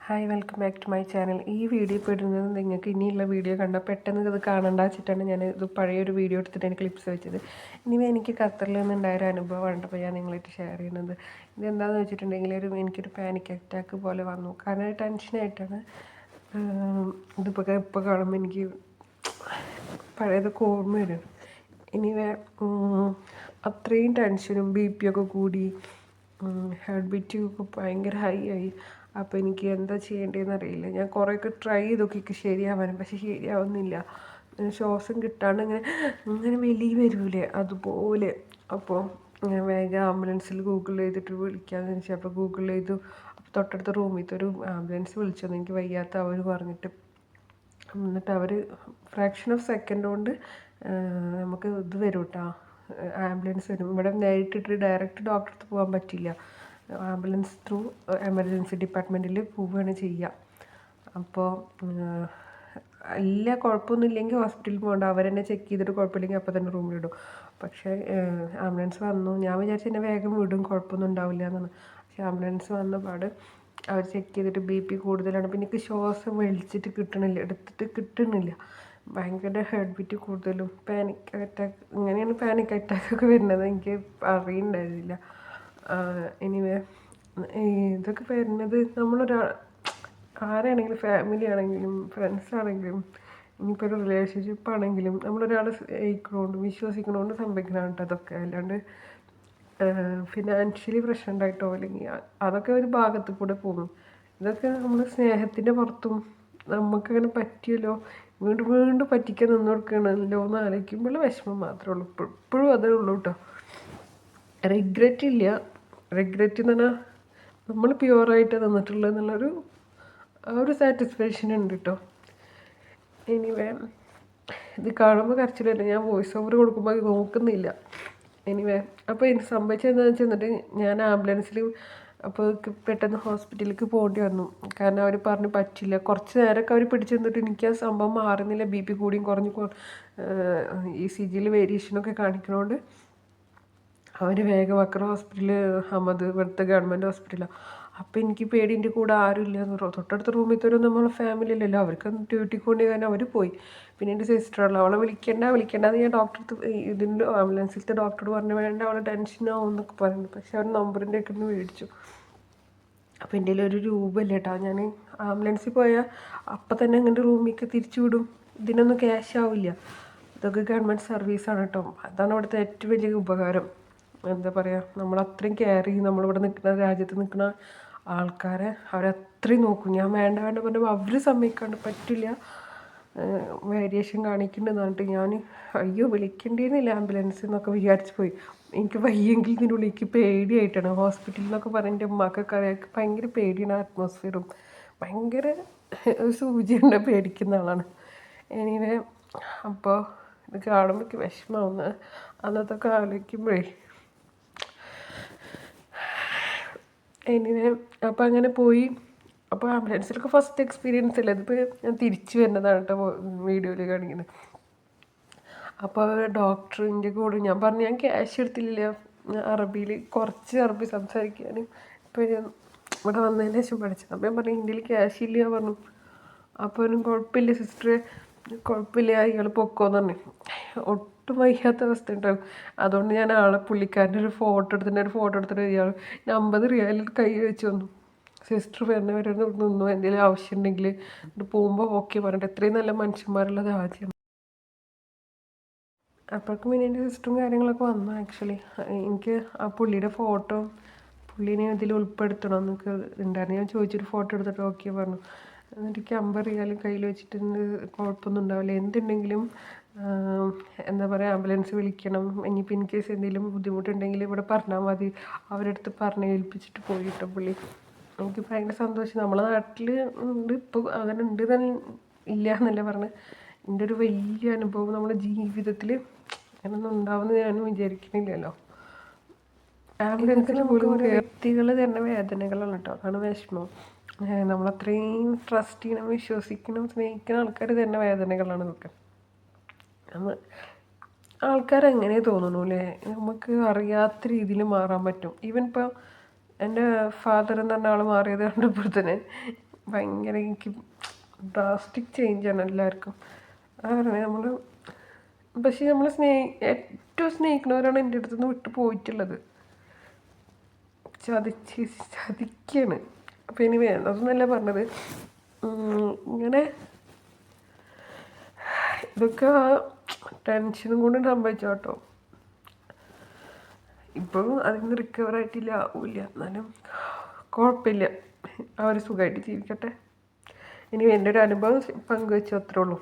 Hi, welcome back to my channel. ഈ video ഇപ്പോൾ ഇടുന്നത് നിങ്ങൾക്ക് ഇനിയുള്ള വീഡിയോ കണ്ടാൽ പെട്ടെന്ന് ഇത് കാണണ്ട വെച്ചിട്ടാണ് ഞാൻ ഇത് പഴയൊരു വീഡിയോ എടുത്തിട്ടാണ് ക്ലിപ്സ് വെച്ചത്. ഇനി എനിക്ക് ഖത്തറിൽ നിന്നുണ്ടായ ഒരു അനുഭവമാണ് ഇപ്പോൾ ഞാൻ നിങ്ങളായിട്ട് ഷെയർ ചെയ്യുന്നത്. ഇതെന്താണെന്ന് വെച്ചിട്ടുണ്ടെങ്കിൽ എനിക്കൊരു പാനിക് അറ്റാക്ക് പോലെ വന്നു. കാരണം ടെൻഷനായിട്ടാണ്. ഇപ്പോൾ കാണുമ്പോൾ എനിക്ക് പഴയതൊക്കെ ഓർമ്മ വരും. എനിവേ അത്രയും ടെൻഷനും ബി പി ഒക്കെ കൂടി, ഹാർട്ട് ബീറ്റ് ഒക്കെ ഭയങ്കര ഹൈ ആയി. അപ്പോൾ എനിക്ക് എന്താ ചെയ്യേണ്ടതെന്ന് അറിയില്ല. ഞാൻ കുറേയൊക്കെ ട്രൈ ചെയ്ത് നോക്കി ശരിയാവാനും, പക്ഷെ ശരിയാവുന്നില്ല. ശ്വാസം കിട്ടാണ്ട് ഇങ്ങനെ വെളി വരൂലേ അതുപോലെ. അപ്പോൾ ഞാൻ വേഗം ആംബുലൻസിൽ ഗൂഗിൾ ചെയ്തിട്ട് വിളിക്കാമെന്ന് വെച്ചാൽ അപ്പോൾ ഗൂഗിൾ ചെയ്തു. അപ്പോൾ തൊട്ടടുത്ത റൂമിലത്തെ ഒരു ആംബുലൻസ് വിളിച്ചത് എനിക്ക് വയ്യാത്ത അവർ പറഞ്ഞിട്ട്. എന്നിട്ട് അവർ ഫ്രാക്ഷൻ ഓഫ് സെക്കൻഡ് കൊണ്ട് നമുക്ക് ഇത് വരും കേട്ടോ, ആംബുലൻസ് വരും. ഇവിടെ നേരിട്ടിട്ട് ഡയറക്റ്റ് ഡോക്ടറെ അടുത്ത് പോകാൻ പറ്റില്ല. ആംബുലൻസ് ത്രൂ എമർജൻസി ഡിപ്പാർട്ട്മെൻറ്റിൽ പോവുകയാണ് ചെയ്യുക. അപ്പോൾ എല്ലാ കുഴപ്പമൊന്നുമില്ലെങ്കിൽ ഹോസ്പിറ്റലിൽ പോകണ്ട, അവരെന്നെ ചെക്ക് ചെയ്തിട്ട് കുഴപ്പമില്ലെങ്കിൽ അപ്പോൾ തന്നെ റൂമിലിടും. പക്ഷേ ആംബുലൻസ് വന്നു. ഞാൻ വിചാരിച്ചു എന്നെ വേഗം വിടും, കുഴപ്പമൊന്നും ഉണ്ടാവില്ല എന്നാണ്. പക്ഷേ ആംബുലൻസ് വന്ന പാട് അവർ ചെക്ക് ചെയ്തിട്ട് ബി പി കൂടുതലാണ്. പിന്നെ എനിക്ക് ശ്വാസം വലിച്ചിട്ട് കിട്ടണില്ല, എടുത്തിട്ട് കിട്ടണില്ല. ഭയങ്കര ഹാർട്ട് ബീറ്റ് കൂടുതലും, പാനിക് അറ്റാക്ക്. ഇങ്ങനെയാണ് പാനിക് അറ്റാക്കൊക്കെ വരുന്നത്, എനിക്ക് അറിയണ്ടായിരുന്നില്ല. എനിവേ ഇതൊക്കെ വരുന്നത് ആരാണെങ്കിലും, ഫാമിലി ആണെങ്കിലും ഫ്രണ്ട്സ് ആണെങ്കിലും ഇനിയിപ്പോൾ ഒരു റിലേഷൻഷിപ്പ് ആണെങ്കിലും നമ്മളൊരാളെ സ്നേഹിക്കണോണ്ട് വിശ്വസിക്കണോണ്ട് സംഭവിക്കണതാണ് കേട്ടോ അതൊക്കെ. അല്ലാണ്ട് ഫിനാൻഷ്യലി പ്രശ്നം ഉണ്ടായിട്ടോ അല്ലെങ്കിൽ അതൊക്കെ ഒരു ഭാഗത്ത് കൂടെ പോകും. ഇതൊക്കെ നമ്മൾ സ്നേഹത്തിൻ്റെ പുറത്തും നമുക്കങ്ങനെ പറ്റിയല്ലോ വീണ്ടും വീണ്ടും പറ്റിക്കാൻ നിന്ന് കൊടുക്കണമല്ലോ എന്ന് ആലോചിക്കുമ്പോൾ വിഷമം മാത്രമേ ഉള്ളൂ. ഇപ്പോഴും അതേ ഉള്ളൂ കേട്ടോ. റിഗ്രറ്റ് ഇല്ല. റിഗ്രറ്റ് എന്ന് പറഞ്ഞാൽ നമ്മൾ പ്യുവറായിട്ട് തന്നിട്ടുള്ളത് എന്നുള്ളൊരു ഒരു സാറ്റിസ്ഫാക്ഷൻ ഉണ്ട് കേട്ടോ. എനിവേ ഇത് കാണുമ്പോൾ കരച്ചിലല്ല, ഞാൻ വോയിസ് ഓവർ കൊടുക്കുമ്പോൾ അത് നോക്കുന്നില്ല. എനിവേ അപ്പോൾ എനിക്ക് സംഭവിച്ചതെന്ന് വെച്ചിട്ട് ഞാൻ ആംബുലൻസിൽ അപ്പോൾ പെട്ടെന്ന് ഹോസ്പിറ്റലിലേക്ക് പോകേണ്ടി വന്നു. കാരണം അവർ പറഞ്ഞ് പറ്റില്ല. കുറച്ച് നേരമൊക്കെ അവർ പിടിച്ചു നിന്നിട്ട് എനിക്ക് ആ സംഭവം മാറുന്നില്ല. ബി പി കൂടിയും കുറഞ്ഞ് ECGയിൽ വേരിയേഷനൊക്കെ കാണിക്കണോണ്ട് അവർ വേഗം വക്ര ഹോസ്പിറ്റൽ, അഹമ്മദ് ഇവിടുത്തെ ഗവൺമെൻറ് ഹോസ്പിറ്റലാണ്. അപ്പോൾ എനിക്ക് പേടിൻ്റെ കൂടെ ആരും ഇല്ലയെന്ന് പറഞ്ഞു. തൊട്ടടുത്ത റൂമിൽ തരും നമ്മളെ ഫാമിലി അല്ലല്ലോ, അവർക്ക് ഡ്യൂട്ടിക്ക് കൊണ്ട് കാരണം അവർ പോയി. പിന്നെ എൻ്റെ സിസ്റ്ററുള്ള അവളെ വിളിക്കേണ്ടത് ഞാൻ ഇതിൻ്റെ ആംബുലൻസിലത്തെ ഡോക്ടറോട് പറഞ്ഞു വേണ്ട, അവളെ ടെൻഷനാവും എന്നൊക്കെ പറഞ്ഞു. പക്ഷെ അവർ നമ്പറിൻ്റെ ഒക്കെ ഒന്ന് മേടിച്ചു. അപ്പോൾ എൻ്റെ ഒരു രൂപയില്ല കേട്ടോ. ഞാൻ ആംബുലൻസിൽ പോയാൽ അപ്പം തന്നെ അങ്ങോട്ട് റൂമിലേക്ക് തിരിച്ചു വിടും. ഇതിനൊന്നും ക്യാഷ് ആവില്ല. ഇതൊക്കെ ഗവൺമെൻറ് സർവീസാണ് കേട്ടോ. അതാണ് ഇവിടുത്തെ ഏറ്റവും വലിയ ഉപകാരം. എന്താ പറയുക, നമ്മളത്രയും കെയർ ചെയ്യും. നമ്മളിവിടെ നിൽക്കുന്ന രാജ്യത്ത് നിൽക്കുന്ന ആൾക്കാരെ അവരത്രയും നോക്കും. ഞാൻ വേണ്ട പറഞ്ഞപ്പോൾ അവർ സമ്മതിക്കാണ്ട് പറ്റില്ല, വേരിയേഷൻ കാണിക്കുന്നുണ്ടെന്ന് പറഞ്ഞിട്ട് ഞാൻ അയ്യോ വിളിക്കേണ്ടിയിരുന്നില്ല ആംബുലൻസ് എന്നൊക്കെ വിചാരിച്ച് പോയി. എനിക്ക് വയ്യെങ്കിൽ ഇതിൻ്റെ ഉള്ളിലേക്ക് പേടിയായിട്ടാണ്. ഹോസ്പിറ്റലിൽ എന്നൊക്കെ പറഞ്ഞ് എൻ്റെ ഉമ്മക്കൊക്കെ അറിയാം ഭയങ്കര പേടിയാണ്. അറ്റ്മോസ്ഫിയറും ഭയങ്കര സൂചിയുണ്ട്, പേടിക്കുന്ന ആളാണ്. എനിവേ അപ്പോൾ ഇത് കാണുമ്പോൾ എനിക്ക് വിഷമാവുന്ന അന്നത്തൊക്കെ ആലോചിക്കുമ്പോഴേ. എനിവേ അപ്പോൾ അങ്ങനെ പോയി. അപ്പോൾ ആംബുലൻസിലൊക്കെ ഫസ്റ്റ് എക്സ്പീരിയൻസ് അല്ലേ, ഇതിപ്പോൾ ഞാൻ തിരിച്ചു വരുന്നതാണ് കേട്ടോ വീഡിയോയിൽ കാണിക്കുന്നത്. അപ്പോൾ ഡോക്ടറിൻ്റെ കൂടെ ഞാൻ പറഞ്ഞു ഞാൻ ക്യാഷ് എടുത്തില്ല. അറബിയിൽ കുറച്ച് അറബി സംസാരിക്കാനും ഇപ്പോൾ ഇവിടെ വന്നതിന് ശേഷം പഠിച്ചത്. അപ്പോൾ ഞാൻ പറഞ്ഞു ഇന്ത്യയിൽ ക്യാഷ് ഇല്ല പറഞ്ഞു. അപ്പോൾ അവനും കുഴപ്പമില്ല സിസ്റ്ററെ, കുഴപ്പമില്ല ഇയാൾ പൊക്കോന്ന് പറഞ്ഞു. ഒട്ടും വയ്യാത്ത അവസ്ഥ ഉണ്ടാവും. അതുകൊണ്ട് ഞാൻ പുള്ളിക്കാരൻ്റെ ഒരു ഫോട്ടോ എടുത്തിട്ട് ഇയാൾ 50 റിയാൽ കൈ വെച്ച് വന്നു. സിസ്റ്റർ വരെ നിന്നു, എന്തെങ്കിലും ആവശ്യം ഉണ്ടെങ്കിൽ പോകുമ്പോൾ ഓക്കെ പറഞ്ഞിട്ട്. എത്രയും നല്ല മനുഷ്യന്മാരുള്ളത് ആദ്യം. അപ്പോഴേക്കും പിന്നെ എൻ്റെ സിസ്റ്ററും കാര്യങ്ങളൊക്കെ വന്നു. ആക്ച്വലി എനിക്ക് ആ പുള്ളിയുടെ ഫോട്ടോ പുള്ളീനെ ഇതിൽ ഉൾപ്പെടുത്തണം എന്നൊക്കെ ഉണ്ടായിരുന്നു. ഞാൻ ചോദിച്ചൊരു ഫോട്ടോ എടുത്തിട്ട് ഓക്കെ പറഞ്ഞു. എന്നിട്ട് 50 റിയാൽ കയ്യിൽ വെച്ചിട്ട് കുഴപ്പമൊന്നും ഉണ്ടാവില്ല, എന്തുണ്ടെങ്കിലും എന്താ പറയുക ആംബുലൻസ് വിളിക്കണം, ഇനിയിപ്പോൾ ഇൻ കേസ് എന്തെങ്കിലും ബുദ്ധിമുട്ടുണ്ടെങ്കിൽ ഇവിടെ പറഞ്ഞാൽ മതി, അവരുടെ അടുത്ത് പറഞ്ഞ് ഏൽപ്പിച്ചിട്ട് പോയിട്ടോ പുള്ളി. എനിക്ക് ഭയങ്കര സന്തോഷം. നമ്മളെ നാട്ടിൽ ഉണ്ട് ഇപ്പോൾ, അങ്ങനെ ഉണ്ട് തന്നെ ഇല്ല എന്നല്ല പറഞ്ഞ്. എൻ്റെ ഒരു വലിയ അനുഭവം നമ്മുടെ ജീവിതത്തിൽ അങ്ങനൊന്നും ഉണ്ടാവുമെന്ന് ഞാനും വിചാരിക്കുന്നില്ലല്ലോ. ആംബുലൻസിൽ പോലും വ്യക്തികൾ തന്നെ വേദനകളാണ് കേട്ടോ, അതാണ് വിഷമം. നമ്മളത്രയും ട്രസ്റ്റ് ചെയ്യണം, വിശ്വസിക്കണം, സ്നേഹിക്കുന്ന ആൾക്കാർ തന്നെ വേദനകളാണ് ഇതൊക്കെ. ആൾക്കാരെങ്ങനെ തോന്നുന്നു അല്ലേ, നമുക്ക് അറിയാത്ത രീതിയിൽ മാറാൻ പറ്റും. ഈവൻ ഇപ്പോൾ എൻ്റെ ഫാദർ എന്ന് പറഞ്ഞ ആൾ മാറിയത് കണ്ടപ്പോൾ തന്നെ ഭയങ്കര എനിക്ക് ഡ്രാസ്റ്റിക് ചേഞ്ചാണ് എല്ലാവർക്കും. അതാണ് നമ്മൾ, പക്ഷെ നമ്മൾ ഏറ്റവും സ്നേഹിക്കുന്നവരാണ് എൻ്റെ അടുത്ത് നിന്ന് വിട്ടു പോയിട്ടുള്ളത്. ചതിക്കാണ്. അപ്പം ഇനി വേണ്ടതെന്നല്ല പറഞ്ഞത്, ഇങ്ങനെ ഇതൊക്കെ ടെൻഷനും കൊണ്ട് സംഭവിച്ചോട്ടോ. ഇപ്പോഴും അതിൽ നിന്ന് റിക്കവർ ആയിട്ടില്ല, ആവില്ല, എന്നാലും കുഴപ്പമില്ല, അവർ സുഖമായിട്ട് ജീവിക്കട്ടെ. ഇനി എൻ്റെ ഒരു അനുഭവം പങ്കുവെച്ചു, അത്രേ ഉള്ളൂ.